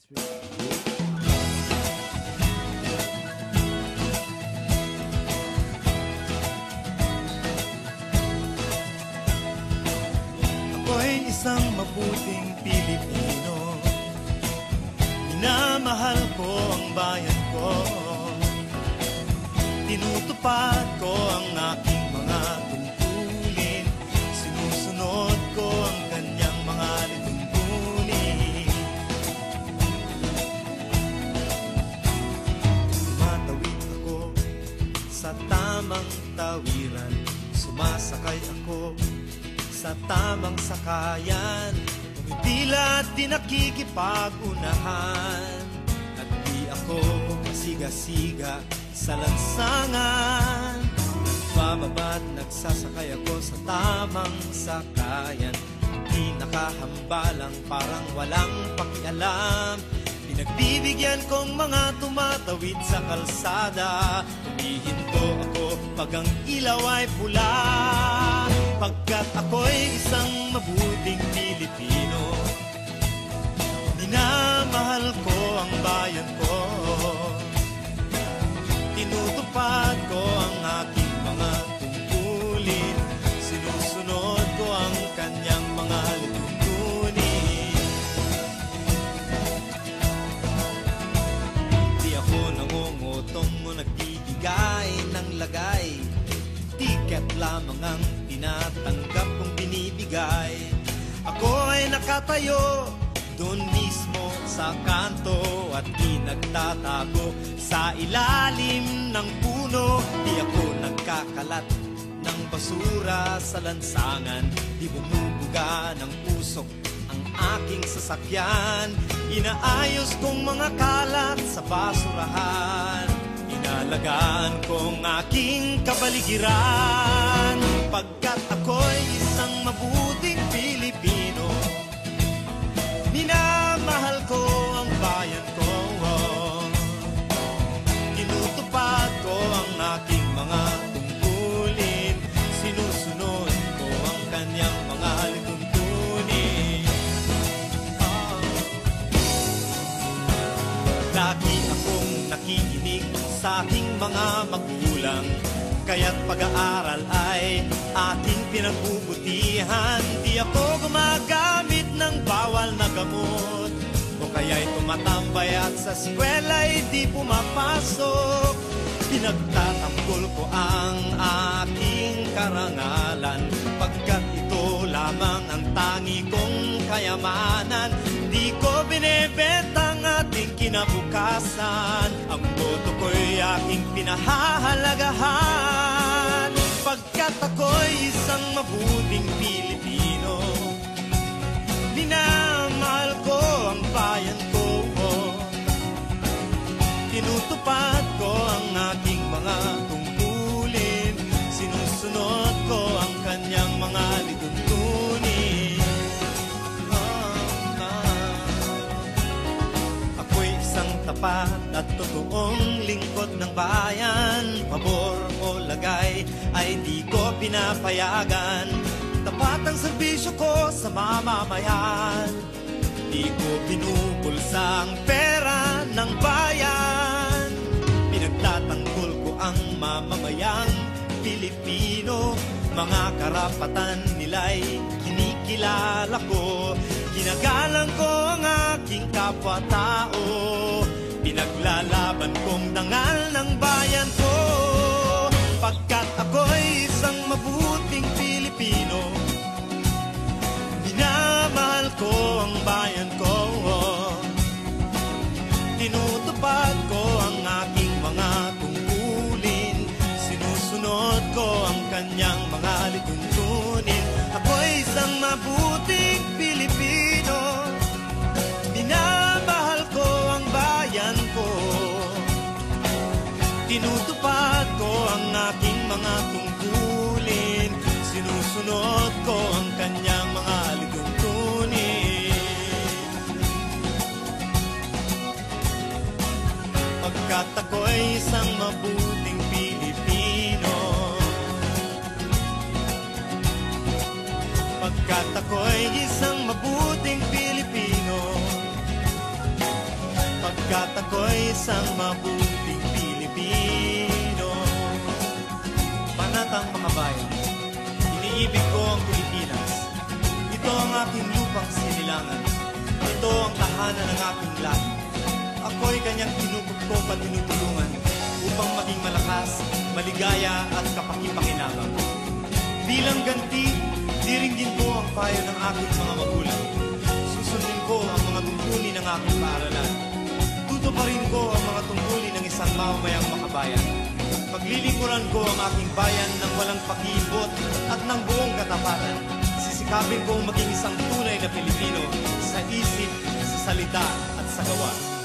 Ako'y isang mabuting Pilipino, minamahal ko ang bayan ko, tinutupad ko ang aking mga tungkulin, sinusunod ko ang kanyang mga lituntunin. Tumatawid ako sa tamang tawiran, sumasakay ako sa tamang sakayan, tila di nakikipag-unahan, at di ako kasiga-siga sa lansangan. Nagbababa't nagsasakay ako sa tamang sakayan, di nakahambalang parang walang pakialam. Pinagbibigyan kong mga tumatawid sa kalsada, humihinto ako pag ang ilaw ay pula. Pagkat ako'y isang mabuting Pilipino, minamahal ko ang bayan ko, tinutupad ko ang aking mga tungkulin, sinusunod ko ang kanyang mga lituntunin. Di ako nangungutong o nagbibigay ng lagay, tiket lamang ang tinatanggap kong binibigay. Ako ay nakatayo doon mismo sa kanto at di nagtatago sa ilalim ng puno. Di ako nagkakalat ng basura sa lansangan, di bumubuga ng usok ang aking sasakyan. Inaayos kong mga kalat sa basurahan, inalagaan kong aking kabaligiran. Pagkat ako'y isang mabuting Pilipino, minamahal ko ang bayan ko, tinutupad ko ang aking mga tungkulin, sinusunod ko ang kanyang mga lituntunin. Lagi akong nakikinig sa aking mga magulang, kaya't pag-aaral ay aking pinagbubutihan. Di ako gumagamit ng bawal na gamot, o kaya'y tumatambay at sa eskwela'y di pumapasok. Pinagtatanggol ko ang aking karangalan, pagkat ito lamang ang tangi kong kayamanan. Di ko binebenta ang ating kinabukasan, ang boto ko'y aking pinahahalagahan. Pagkat ako'y isang mabuting Pilipino, minamahal ko ang bayan ko, tinutupad ko ang aking mga tungkulin, sinusunod ko ang kanyang mga lituntunin. Ako'y isang tapat at totoong lingkod ng bayan, pabor o lagay ay di ko pinapayagan. Tapat ang serbisyo ko sa mamamayan, di ko binubulsa ang pera ng bayan. Pinagtatanggol ko ang mamamayang Pilipino, mga karapatan nila'y kinikilala ko. Ginagalang ko ang aking kapwa-tao, pinaglalaban kong dangal ng bayan ko. Pagkat ako'y isang mabuting Pilipino, minamahal ko ang bayan ko, tinutupad ko ang aking mga tungkulin, sinusunod ko ang kanyang mga lituntunin. Ako'y isang mabuting Pilipino, minamahal ko ang bayan ko, tinutupad ko ang aking mga tungkulin, sinusunod ko ang kanyang mga lituntunin. Pagkat ako'y isang mabuting Pilipino, pagkat ako'y isang mabuting Pilipino, pagkat ako'y isang mabuting Pilipino. Panatang mga bayan, iniibig ko ang Pilipinas. Ito ang aking lupang sinilangan. Ito ang tahanan ng aking lahi. Ako'y kanyang tinutugtog at tinutulungan upang maging malakas, maligaya at kapakipakinabang. Bilang ganti, diringgin ko ang payo ng aking mga magulang. Susundin ko ang mga tungkulin ng aking paaralan. Tutuparin ko ang mga tungkulin ng isang mamamayang makabayan. Paglilingkuran ko ang aking bayan ng walang pakibot at ng buong katapatan. Sisikapin kong maging isang tunay na Pilipino sa isip, sa salita at sa gawa.